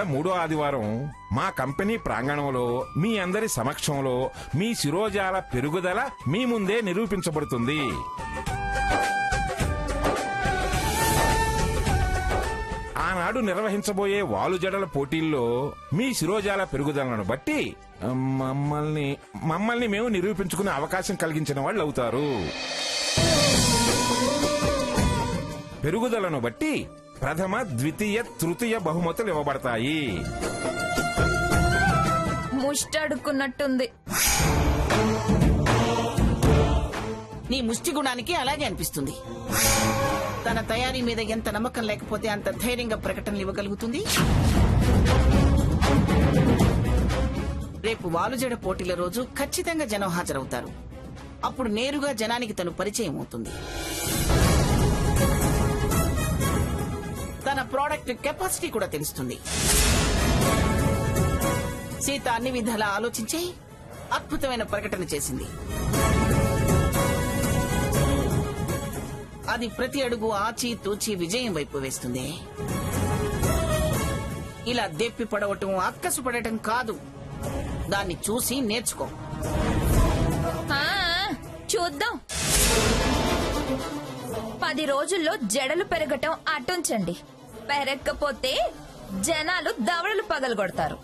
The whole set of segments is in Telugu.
నెల 3వ ఆదివారం మా కంపెనీ ప్రాంగణంలో మీ అందరి సమక్షంలో మీ శిరోజాల పెరుగుదల మీ ముందే నిరూపించబడుతుంది. ఆనాడు నిర్వహించబోయే వాలుజడల పోటీల్లో మీ శిరోజాల పెరుగుదలను బట్టి మమ్మల్ని మేము నిరూపించుకునే అవకాశం కలిగించిన వాళ్ళు అవుతారు. పెరుగుదలను బట్టి ప్రథమ, ద్వితీయ, తృతీయ బహుమతులు ఇవ్వబడతాయి. ముష్టడుకున్నట్టుంది. నీ ముష్టి గుణానికి అలాగే అనిపిస్తుంది. తన తయారీ మీద ఎంత నమ్మకం లేకపోతే అంత ధైర్యంగా ప్రకటనలు ఇవ్వగలుగుతుంది. రేపు వాలుజడ పోటీల రోజు ఖచ్చితంగా జనం హాజరవుతారు. అప్పుడు నేరుగా జనానికి తను పరిచయం అవుతుంది. తన ప్రోడక్ట్ కెపాసిటీ కూడా తెలుస్తుంది. సీత అన్ని విధాలా ఆలోచించి అద్భుతమైన ప్రకటన చేసింది. అది ప్రతి అడుగు ఆచి తూచి విజయం వైపు వేస్తుంది. ఇలా దెప్పి పడవటం, అక్కసు పడటం కాదు. దాన్ని చూసి నేర్చుకో. చూద్దాం. 10 రోజుల్లో జడలు పెరగటం అటుంచండి, పెరగకపోతే జనాలు దవడలు పగలగొడతారు.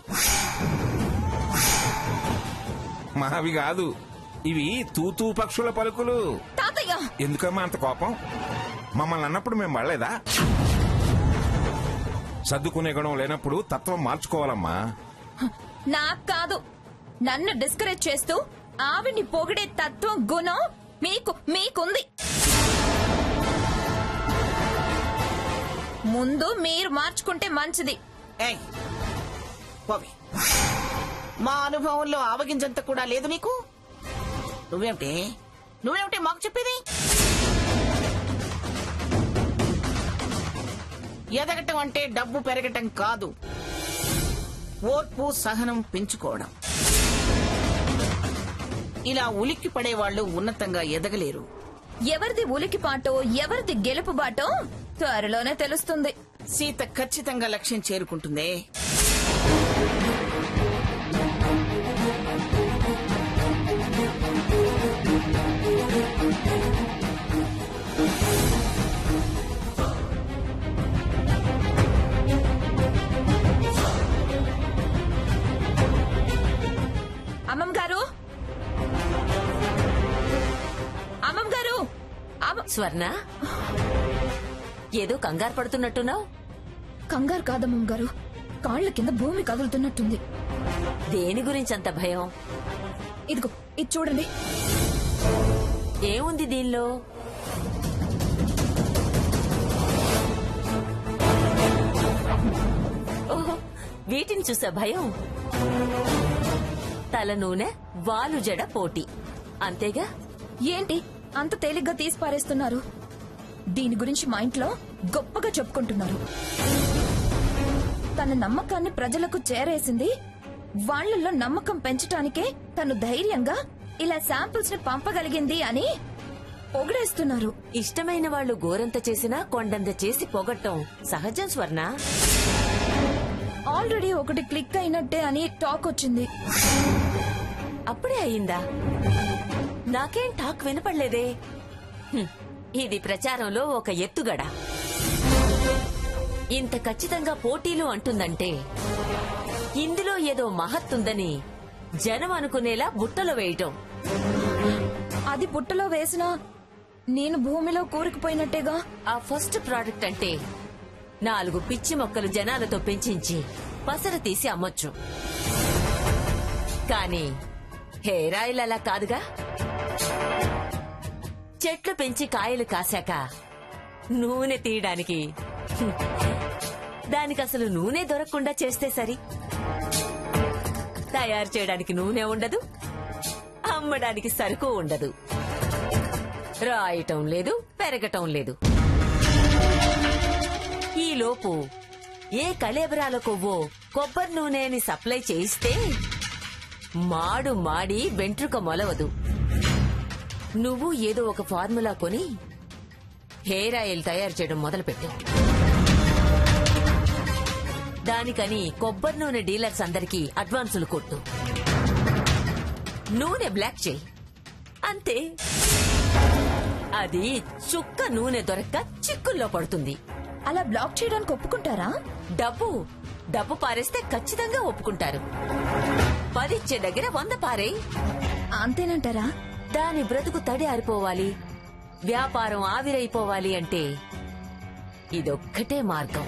మావి కాదు, ఇవి తూతూ పక్షుల పలుకులు. తాతయ్య, ఎందుకమ్మా అంత కోపం? మమ్మల్ని అన్నప్పుడు మేము పడలేదా? సర్దుకునే గుణం లేనప్పుడు తత్వం మార్చుకోవాలమ్మా. నాకు కాదు, నన్ను డిస్కరేజ్ చేస్తూ ఆవిడ్ని పొగిడే తత్వం, గుణం మీకుంది. ముందు మీరు మార్చుకుంటే మంచిది. ఏయ్, పోవి. మా అనుభవంలో ఆవగింజంత కూడా లేదు నీకు. నువ్వేమిటి మాకు చెప్పేది? ఎదగటం అంటే డబ్బు పెరగటం కాదు, ఓర్పు సహనం పెంచుకోవడం. ఇలా ఉలిక్కి పడేవాళ్లు ఉన్నతంగా ఎదగలేరు. ఎవరిది ఉలికిపాటో ఎవరిది గెలుపుబాటో త్వరలోనే తెలుస్తుంది. సీత ఖచ్చితంగా లక్ష్యం చేరుకుంటుందే. అమ్మమ్మ గారు, అమ్మమ్మ గారు. స్వర్ణ, ఏదో కంగారు పడుతున్నట్టున్నావు. కంగారు కాదమ్మమ్మ గారు, కాళ్ల కింద భూమి కదులుతున్నట్టుంది. దేని గురించి అంత భయం? ఇదిగో ఇది చూడండి. ఏముంది దీనిలో? ఓహో, వీటిని చూసా భయం. తల నూనె వాలుజడ పోటీ అంతేగా? ఏంటి అంత తేలిగ్గా తీసి పారేస్తున్నారు? దీని గురించి మా ఇంట్లో గొప్పగా చెప్పుకుంటున్నారు. తన నమ్మకాన్ని ప్రజలకు చేరేసింది. వాళ్లలో నమ్మకం పెంచటానికే తను ధైర్యంగా ఇలా శాంపిల్స్ ని పంపగలిగింది అని పొగిడేస్తున్నారు. ఇష్టమైన వాళ్ళు గోరంత చేసినా కొండంత చేసి పొగట్టం సహజం స్వర్ణ. ఆల్రెడీ ఒకటి క్లిక్ అయినట్టే అని టాక్ వచ్చింది. అప్పుడే అయిందా? నాకేం టాక్ వినపడలేదే. ఇది ప్రచారంలో ఒక ఎత్తుగడ. ఇంత ఖచ్చితంగా పోటీలు అంటుందంటే ఇందులో ఏదో మహత్తుందని జనం అనుకునేలా బుట్టలో వేయటం. అది బుట్టలో వేసినా నేను భూమిలో కూరుకుపోయినట్టేగా. ఆ ఫస్ట్ ప్రోడక్ట్ అంటే 4 పిచ్చి మొక్కలు జనాలతో పెంచించి పసర తీసి అమ్మొచ్చు. కానీ హెయిర్ ఆయిల్ అలా కాదుగా. చెట్లు పెంచి కాయలు కాశాక నూనె తీయడానికి దానికి అసలు నూనె దొరకకుండా చేస్తే సరి. తయారు చేయడానికి నూనె ఉండదు, అమ్మడానికి సరుకు ఉండదు, రాయటం లేదు, పెరగటం లేదు. ఈలోపు ఏ కళేబరాల కొవ్వో కొబ్బరి నూనెని సప్లై చేయిస్తే మాడు మాడి వెంట్రుక మొలవదు. నువ్వు ఏదో ఒక ఫార్ములా కొని హెయిర్ ఆయిల్ తయారు చేయడం మొదలుపెట్టు. దానికని కొబ్బరి నూనె డీలర్స్ అందరికీ అడ్వాన్సులు కొట్టు. నూనె బ్లాక్ చేయి, అంతే. అది చుక్క నూనె దొరక్క చిక్కుల్లో పడుతుంది. అలా బ్లాక్ చేయడానికి ఒప్పుకుంటారా? డబ్బు పారేస్తే ఖచ్చితంగా ఒప్పుకుంటారు. 10 ఇచ్చే దగ్గర 100 పారే. అంతేనంటారా? దాని బ్రతుకు తడి ఆరిపోవాలి, వ్యాపారం ఆవిరైపోవాలి అంటే ఇదొక్కటే మార్గం.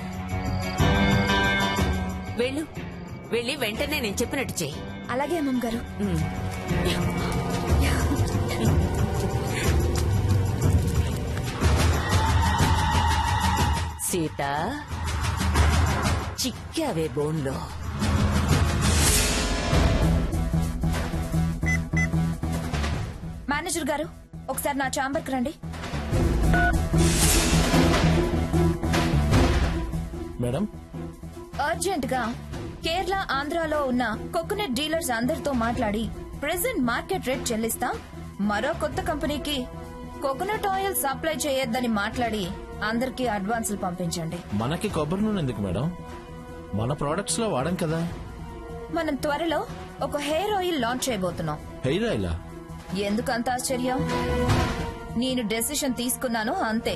వెళ్ళి వెంటనే నేను చెప్పినట్టు చెయ్యి. అలాగే అమ్మమ్మ గారు. సీత, చిక్కావే బోన్లో. మేనేజర్ గారు, ఒకసారి నా ఛాంబర్కి రండి. మేడం, అర్జెంట్ గా కేరళ, ఆంధ్రాలో ఉన్న కోకోనట్ డీలర్స్ అందరితో మాట్లాడి ప్రెసెంట్ మార్కెట్ రేట్ చెల్లిస్తాం, మరో కొత్త కంపెనీకి కోకోనట్ ఆయిల్ సప్లై చేయొద్దని మాట్లాడి అందరికీ అడ్వాన్సులు పంపించండి. మనకి కొబ్బరి నూనె ఎందుకు మేడం? మన ప్రొడక్ట్స్ లో వాడం కదా. మనం త్వరలో ఒక హెయిర్ ఆయిల్ లాంచ్ చేయబోతున్నాం. హెయిర్ ఆయిలా? ఎందుకు అంత ఆశ్చర్యం? నేను డెసిషన్ తీసుకున్నాను, అంతే.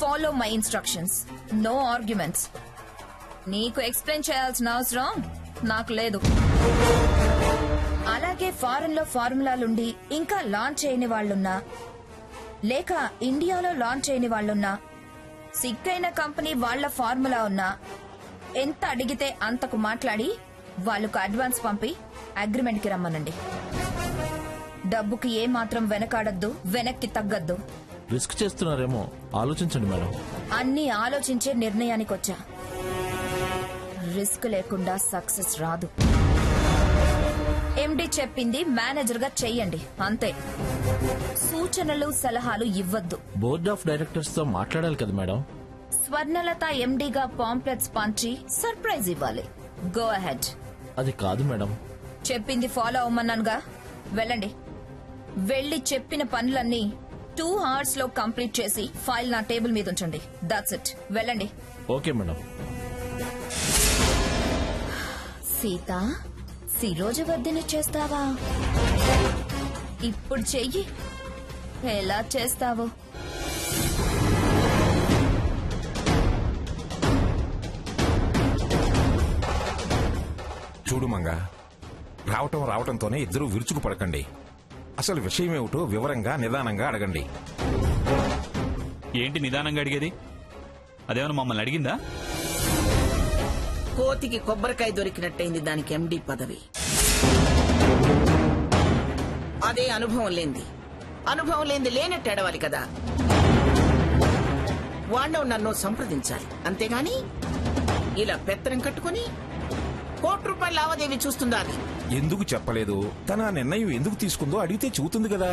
Follow my instructions, no arguments. నీకు ఎక్స్ప్లెయిన్ చేయాల్సిన అవసరం నాకు లేదు. అలాగే ఫారెన్ లో ఫార్ములాలుండి ఇంకా లాంచ్ చేయని వాళ్లున్నా, లేక ఇండియాలో లాంచ్ చేయని వాళ్లున్నా, సిక్కైన కంపెనీ వాళ్ల ఫార్ములా ఉన్నా, ఎంత అడిగితే అంతకు మాట్లాడి వాళ్లకు అడ్వాన్స్ పంపి అగ్రిమెంట్ కి రమ్మనండి. డబ్బుకి ఏ మాత్రం వెనకాడద్దు, వెనక్కి తగ్గద్దు. రిస్క్ చేస్తున్నారేమో, ఆలోచించండి మేడం. అన్ని ఆలోచించే నిర్ణయానికి వచ్చా. రిస్క్ లేకుండా సక్సెస్ రాదు. ఎండి చెప్పింది మేనేజర్ గా చెయ్యండి, అంతే. సూచనలు సలహాలు ఇవ్వద్దు. బోర్డ్ ఆఫ్ డైరెక్టర్స్ తో మాట్లాడాలి కదా మేడం. స్వర్ణలత ఎండిగా పాంప్లెట్స్ పంచి సర్ప్రైజ్ ఇవ్వాలి. Go ahead. అది కాదు మేడం. చెప్పింది ఫాలో అవ్వమన్నానుగా, వెళ్ళండి. వెళ్లి చెప్పిన పనులన్నీ 2 hours లో కంప్లీట్ చేసి ఫైల్ నా టేబుల్ మీద ఉంచండి. That's it. వెళ్ళండి. Okay madam. సీత, శిరోజవర్ధిని చేస్తావా? ఇప్పుడు చెయ్యి. ఎలా చేస్తావో. చూడు మంగ, రావటంతోనే ఇద్దరూ విరుచుకు పడకండి. అసలు విషయం ఏమిటో వివరంగా నిదానంగా అడగండి. ఏంటి నిదానంగా అడిగేది? అదేమన్నా మమ్మల్ని అడిగిందా? కోతికి కొబ్బరికాయ దొరికినట్టయింది దానికి ఎండి పదవి. అదే అనుభవం లేనిది లేనట్టు ఎడవాలి కదా. వాణ్ణో నన్ను సంప్రదించాలి, అంతేగాని ఇలా పెత్తనం కట్టుకుని ₹1 లావాదేవీ చూస్తుందా? అది ఎందుకు చెప్పలేదు? తన ఆ నిర్ణయం ఎందుకు తీసుకుందో అడిగితే చెబుతుంది కదా.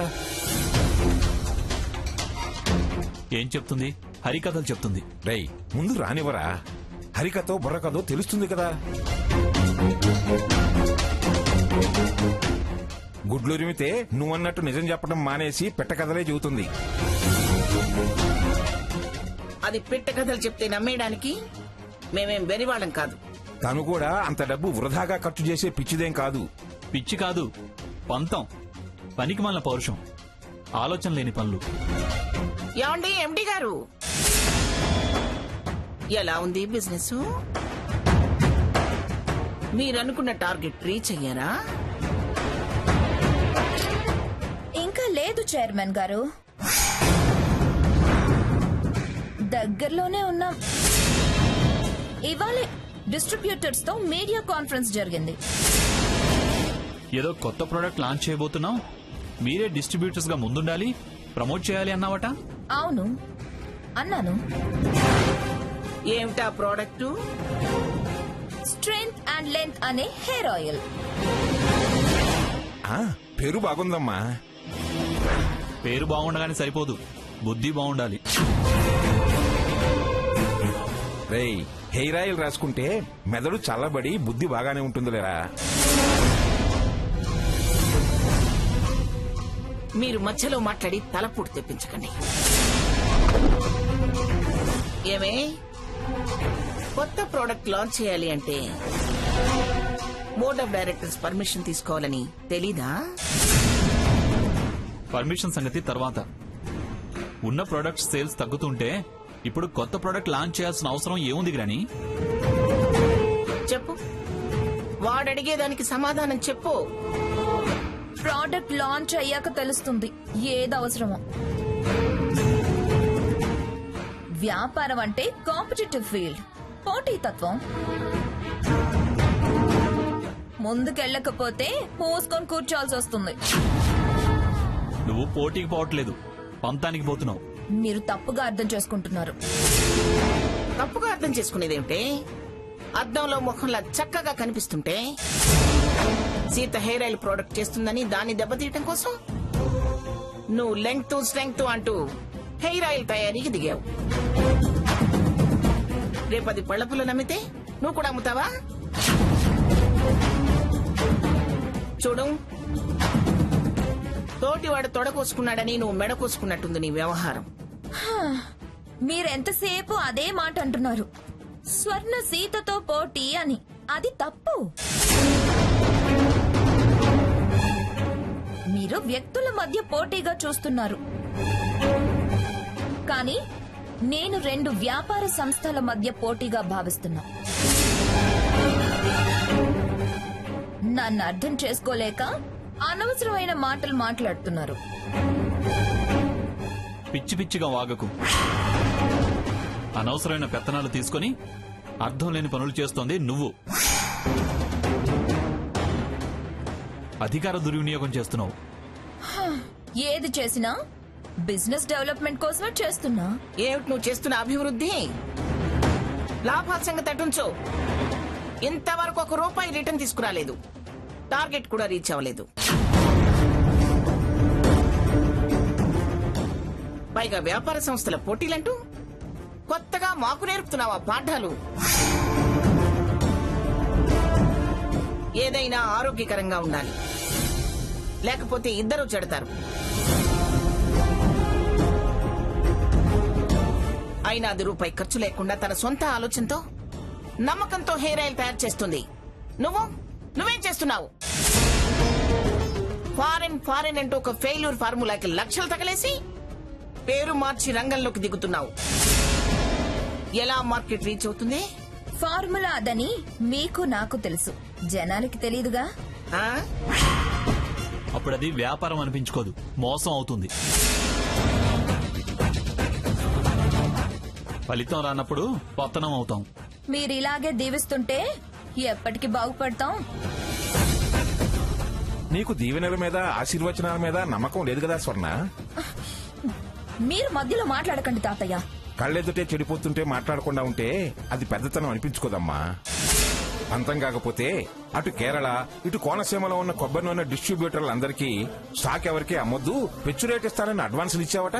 ఏం చెప్తుంది? హరికథలు చెప్తుంది. రేయ్, ముందు రానివరా? హరికథో బుర్రకథో తెలుస్తుంది కదా. గుడ్లురిమితే నువ్వన్నట్టు నిజం చెప్పడం మానేసి పెట్టకథలే చెబుతుంది. అది పిట్ట కథలు చెప్తే నమ్మేయడానికి మేమేం వెనివాళ్ళం కాదు. తను కూడా అంత డబ్బు వృధాగా ఖర్చు చేసే పిచ్చిదేం కాదు. పిచ్చి కాదు, పంతం, పనికి మాలిన పౌరుషం, ఆలోచన లేని పనులు. ఏమండి ఎండి గారు, ఎలా ఉంది బిజినెస్? మీరనుకున్న టార్గెట్ రీచ్ అయ్యారా? ఇంకా లేదు చైర్మన్ గారు, దగ్గరలోనే ఉన్నాం. ఇవాళ డిస్ట్రిబ్యూటర్స్ తో మీడియా కాన్ఫరెన్స్ జరిగింది. ఏదో కొత్త ప్రోడక్ట్ లాంచ్ చేయబోతున్నాం, మీరే డిస్ట్రిబ్యూటర్స్ గా ముందుండాలి, ప్రమోట్ చేయాలి అన్నావట. అవును అన్నాను. ఏమిటా ప్రోడక్ట్? స్ట్రెంగ్త్ అండ్ లెంత్ అనే హెయిర్ ఆయిల్. పేరు బాగుందమ్మా. పేరు బాగుండగానే సరిపోదు, బుద్ధి బాగుండాలి. రేయ్, హెయిర్ ఆయిల్ రాసుకుంటే మెదడు చల్లబడి బుద్ధి బాగానే ఉంటుందిలేరా. మీరు మధ్యలో మాట్లాడి తలపూట తెప్పించకండి. ఏమే కొత్త ప్రోడక్ట్ లాంచ్ చేయాలి అంటే బోర్డ్ ఆఫ్ డైరెక్టర్స్ పర్మిషన్ తీసుకోవాలని తెలీదా? పర్మిషన్ సంగతి తర్వాత. ఉన్న ప్రొడక్ట్ సేల్స్ తగ్గుతుంటే ఇప్పుడు కొత్త ప్రొడక్ట్ లాంచ్ చేయాల్సిన అవసరం ఏముంది గ్రాని? చెప్పు, వాడడిగేదానికి సమాధానం చెప్పు. ప్రోడక్ట్ లాంచ్ అయ్యాక తెలుస్తుంది ఏది అవసరమో. వ్యాపారం అంటే కాంపిటేటివ్ ఫీల్డ్, పోటీతత్వం. ముందుకెళ్ళకపోతే మూసుకొని కూర్చోాల్సి వస్తుంది. నువ్వు పోటీకి పోవట్లేదు, పంతానికి పోతున్నావు. మీరు తప్పుగా అర్థం చేసుకుంటున్నారు. తప్పుగా అర్థం చేసుకునేదేమిటే? అద్దంలో ముఖంలా చక్కగా కనిపిస్తుంటే సీత హెయిర్ ఆయిల్ ప్రోడక్ట్ చేస్తుందని దాన్ని దెబ్బతీయటం కోసం నువ్వు లెంగ్త్ స్ట్రెంగ్త్ అంటూ హెయిర్ ఆయిల్ తయారీకి దిగావు. రేపది పళ్ళపుల్ల నమ్మితే నువ్వు కూడా అమ్ముతావా? చూడు, తోటివాడు తొడకోసుకున్నాడని నువ్వు మెడ కోసుకున్నట్టుంది నీ వ్యవహారం. మీరెంతసేపు అదే మాట అంటున్నారు, స్వర్ణ సీతతో పోటీ అని. అది తప్పు. మీరు వ్యక్తుల మధ్య పోటీగా చూస్తున్నారు, కానీ నేను 2 వ్యాపార సంస్థల మధ్య పోటీగా భావిస్తున్నా. నన్ను అర్థం చేసుకోలేక అనవసరమైన మాటలు మాట్లాడుతున్నారు. పిచ్చి పిచ్చిగా వాగకు. అనవసరమైన పెత్తనాలు తీసుకొని అర్థం లేని పనులు చేస్తోంది నువ్వు. అధికార దుర్వినియోగం చేస్తున్నావు. ఏది చేసినా బిజినెస్ డెవలప్మెంట్ కోసమే చేస్తున్నా. ఏమిటి నువ్వు చేస్తున్న అభివృద్ధి? లాభాల సంగతి అటుంచు. ఇంతవరకు ₹1 రిటర్న్ తీసుకురాలేదు, టార్గెట్ కూడా రీచ్ అవ్వలేదు. పైగా వ్యాపార సంస్థల పోటీలంటూ కొత్తగా మాకు నేర్పుతున్నావా పాఠాలు? ఏదైనా ఆరోగ్యకరంగా ఉండాలి, లేకపోతే ఇద్దరు చెడతారు. అయినా ₹1 ఖర్చు లేకుండా తన సొంత ఆలోచనతో నమ్మకంతో హెయిర్ ఆయిల్ తయారు చేస్తుంది. నువ్వేం చేస్తున్నావు? ఫారెన్ అంటూ ఒక ఫెయిల్యూర్ ఫార్ములాకి లక్షలు తగలేసి పేరు మార్చి రంగంలోకి దిగుతున్నావు. ఎలా మార్కెట్ రీచ్ అవుతుంది? ఫార్ములా అదని మీకు నాకు తెలుసు, జనాలకి తెలీదుగా. ఆ? అప్పుడది వ్యాపారం అనిపించుకోదు, మోసం అవుతుంది. ఫలితం రానప్పుడు పతనం అవుతాం. మీరిలాగే దీవిస్తుంటే ఎప్పటికి బాగుపడతాం? నీకు దీవెనల మీద ఆశీర్వచనాల మీద నమ్మకం లేదు కదా స్వర్ణ? మీరు మధ్యలో మాట్లాడకండి తాతయ్య. కళ్ళెదుటే చెడిపోతుంటే మాట్లాడకుండా ఉంటే అది పెద్దతనం అనిపించుకోదమ్మా. అంతం కాకపోతే అటు కేరళ ఇటు కోనసీమలో ఉన్న కొబ్బరి నూనె డిస్ట్రిబ్యూటర్లందరికీ స్టాక్ ఎవరికి అమ్మొద్దు, పెచ్చు రేట్ ఇస్తానని అడ్వాన్సులు ఇచ్చావట.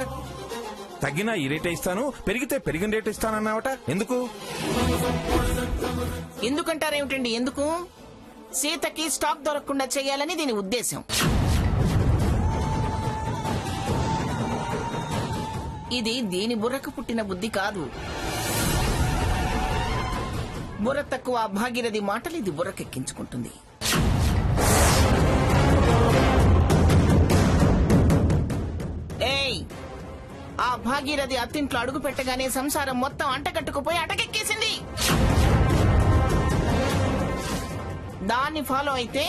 తగ్గినా ఈ రేటే ఇస్తాను, పెరిగితే పెరిగిన రేట్ ఇస్తానన్నావట. ఎందుకు? ఎందుకంటారేమిటండి? ఎందుకు? సీతకి స్టాక్ దొరకకుండా చేయాలని దీని ఉద్దేశం. ఇది దీని బుర్రకు పుట్టిన బుద్ధి కాదు. బుర్ర తక్కువ భాగీరథి మాటలు ఇది బుర్రకెక్కించుకుంటుంది. ఏయ్, ఆ భాగీరథి అత్తింట్లో అడుగు పెట్టగానే సంసారం మొత్తం అంటకట్టుకుపోయి అటకెక్కేసింది. దాన్ని ఫాలో అయితే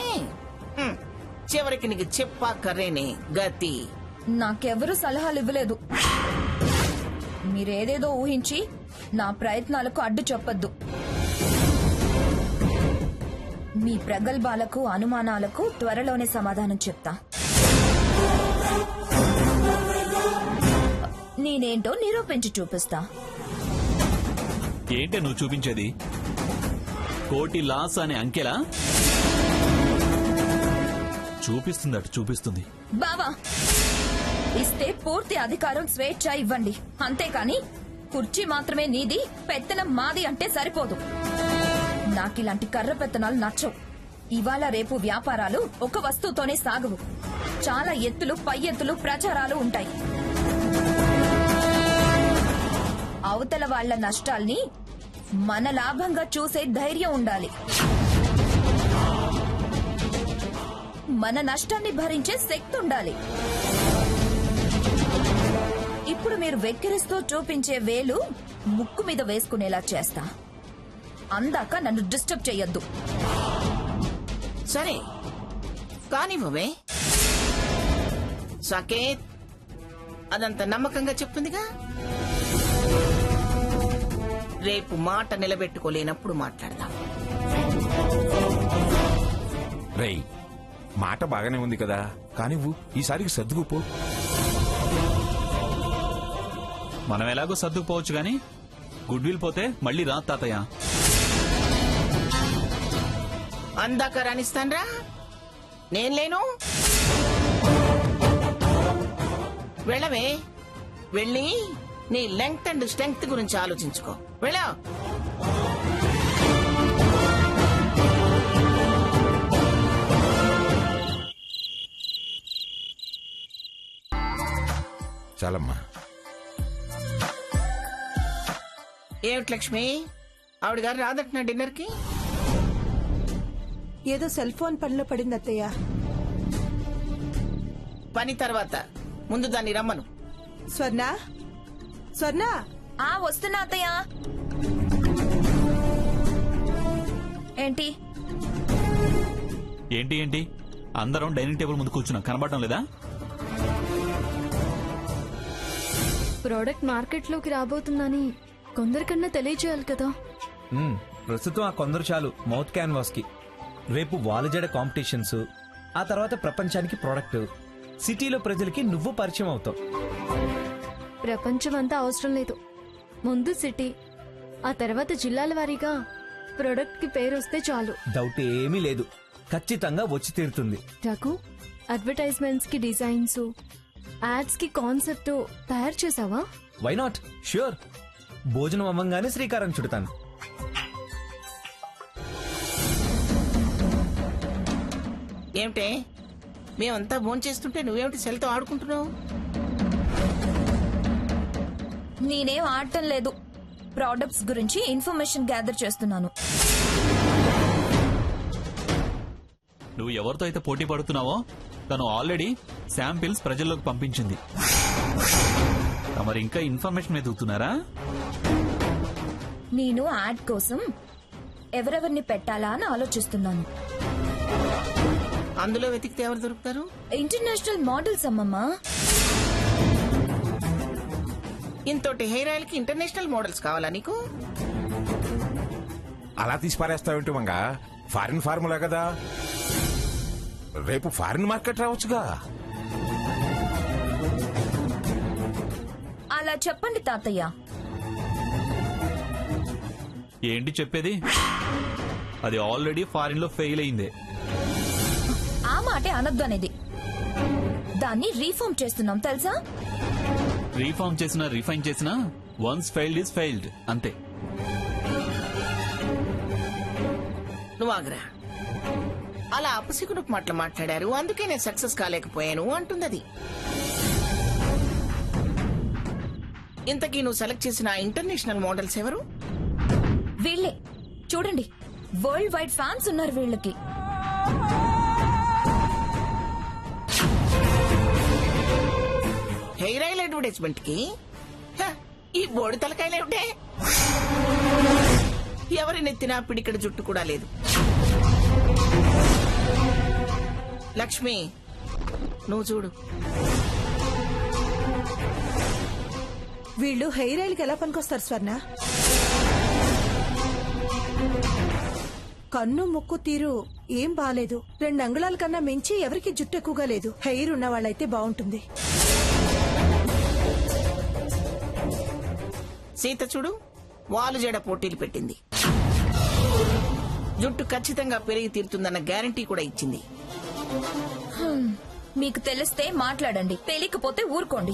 చివరికి నీకు చెప్పాకరేనే గతి. నాకెవరూ సలహాలు ఇవ్వలేదు. మీరేదేదో ఊహించి నా ప్రయత్నాలకు అడ్డు చెప్పొద్దు. మీ ప్రగల్భాలకు అనుమానాలకు త్వరలోనే సమాధానం చెప్తా. నేనేంటో నిరూపించి చూపిస్తా. ఏంటే నువ్వు చూపించేది? కోటి లాస్ అనే అంకెలా? చూపిస్తుంది. బావా, ఇస్తే పూర్తి అధికారం స్వేచ్ఛ ఇవ్వండి, అంతేకాని కుర్చీ మాత్రమే నీది పెత్తనం మాది అంటే సరిపోదు. నాకిలాంటి కర్ర పెత్తనాలు నచ్చవు. ఇవాళ రేపు వ్యాపారాలు ఒక వస్తువుతోనే సాగవు. చాలా ఎత్తులు పై ఎత్తులు ప్రచారాలు ఉంటాయి. అవతల వాళ్ల నష్టాల్ని మన లాభంగా చూసే ధైర్యం ఉండాలి. మన నష్టాన్ని భరించే శక్తి ఉండాలి. ఇప్పుడు మీరు వెక్కిరిస్తూ చూపించే వేలు ముక్కు మీద వేసుకునేలా చేస్తా. అందాక నన్ను డిస్టర్బ్ చెయ్యొద్దు. సరే కానివ్వవే. సాకేత్ అదంత నమ్మకంగా చెప్తుందిగా. రేపు మాట నిలబెట్టుకోలేనప్పుడు మాట్లాడదాం. రేయ్, మాట బాగానే ఉంది కదా, కానివ్వు, ఈసారికి సర్దుకుపో. మనం ఎలాగో సర్దుకుపోవచ్చు గాని గుడ్ విల్ పోతే మళ్ళీ రా తాతయ్య. అందాక రాణిస్తాన్రా, నేను లేను. వెళ్ళవే, వెళ్ళి నీ లెంగ్త్ అండ్ స్ట్రెంగ్త్ గురించి ఆలోచించుకో. వెళ్ళా. చాలమ్మా. ఏమిటి లక్ష్మి, ఆవిడ గారు రాదట్నా డిన్నర్ కి? ఏదో సెల్ ఫోన్ పనిలో పడింది అత్తయ్య. పని తర్వాత ముందు దాన్ని రమ్మను. స్వర్ణ, స్వర్ణ, వస్తున్నా అత్తయ్య. ఏంటి ఏంటి ఏంటి అందరం డైనింగ్ టేబుల్ ముందు కూర్చున్నాం, కనబడటం లేదా? ప్రోడక్ట్ మార్కెట్లోకి రాబోతుందని కొందరికన్నా తెలియజేయాలి కదా. ప్రస్తుతం ఆ కొందరు చాలు మౌత్ క్యాన్వాస్ కి. రేపు వాలుజడ కాంపిటీషన్స్, ఆ తర్వాత ప్రపంచానికి ప్రోడక్ట్, సిటీలో ప్రజలకి నువ్వు పరిచయం అవుతావు. ప్రపంచం అంతా అవసరం లేదు, ముందు సిటీ, ఆ తర్వాత జిల్లాల వారీగా ప్రోడక్ట్ కి పేరు వస్తే చాలు. డౌట్ ఏమీ లేదు, ఖచ్చితంగా వచ్చి తీరుతుంది. రఘు, అడ్వర్టైజ్మెంట్స్ కి డిజైన్స్, యాడ్స్ కి కాన్సెప్ట్ తయారు చేసావా? Why not, sure. భోజనం అవ్వంగానే శ్రీకారం చుడతాను. ఏమిటే, మేమంతా భోంచేస్తుంటే నువ్వేమిటి సెల్తో ఆడుకుంటున్నావు? నేనేం ఆడటం లేదు, ప్రోడక్ట్స్ గురించి ఇన్ఫర్మేషన్ గ్యాదర్ చేస్తున్నాను. నువ్వు ఎవరితో అయితే పోటీ పడుతున్నావో తను ఆల్రెడీ శాంపిల్స్ ప్రజల్లోకి పంపించింది. మరి ఇంకా ఇన్ఫర్మేషన్ ఎదుగుతున్నారా? నేను యాడ్ కోసం ఎవరెవరిని పెట్టాలా అని ఆలోచిస్తున్నాను. అందులో వెతికితే ఎవరు దొరుకుతారు? ఇంటర్నేషనల్ మోడల్స్ అమ్మమ్మా. ఇంతోటి హెయిర్ ఆయిల్ కి ఇంటర్నేషనల్ మోడల్స్ కావాలా నీకు? అలా తీసి పారేస్తావేంటి మంగా? ఫారిన్ ఫార్ములా కదా, రేపు ఫారిన్ మార్కెట్ రావచ్చుగా. అలా చెప్పండి తాతయ్య. ఏంటి చెప్పేది? అది ఆల్రెడీ ఫారిన్ లో ఫెయిల్ అయిందే. ఆ మాటే అనొద్దు అనేది. దాన్ని రీఫార్మ్ చేస్తున్నాం తెలుసా? రీఫార్మ్ చేసినా రిఫైన్ చేసినా వన్స్ ఫెయిల్డ్ ఇస్ ఫెయిల్డ్ అంతే. నువ్వు ఆగ్రా. అలా అపసికుడు మాటలు మాట్లాడారు, అందుకే నేను సక్సెస్ కాలేకపోయాను అంటుంది. ఇంతకీ నువ్వు సెలెక్ట్ చేసిన ఇంటర్నేషనల్ మోడల్స్ ఎవరు? వీళ్ళే చూడండి, వరల్డ్ వైడ్ ఫ్యాన్స్ ఉన్నారు వీళ్ళకి. హెయిర్ ఆయిల్ అడ్వర్టైజ్మెంట్ కి ఈ బోడి తలకాయలేమిటే? ఎవరి నెత్తినా పిడికడ జుట్టు కూడా లేదు. లక్ష్మి, నువ్వు చూడు. వీళ్ళు హెయిర్ ఆయిల్ కి ఎలా పనికొస్తారు స్వర్ణ? కన్ను ముక్కు తీరు ఏం బాలేదు. 2 అంగుళాల కన్నా మించి ఎవరికి జుట్టు ఎక్కువగా లేదు. హెయిర్ ఉన్న వాళ్ళైతే బాగుంటుంది. సీత చూడు, వాలు జడ పోటీలు పెట్టింది. జుట్టు ఖచ్చితంగా పెరిగి తీరుతుందన్న గ్యారంటీ కూడా ఇచ్చింది. మీకు తెలిస్తే మాట్లాడండి, తెలియకపోతే ఊరుకోండి.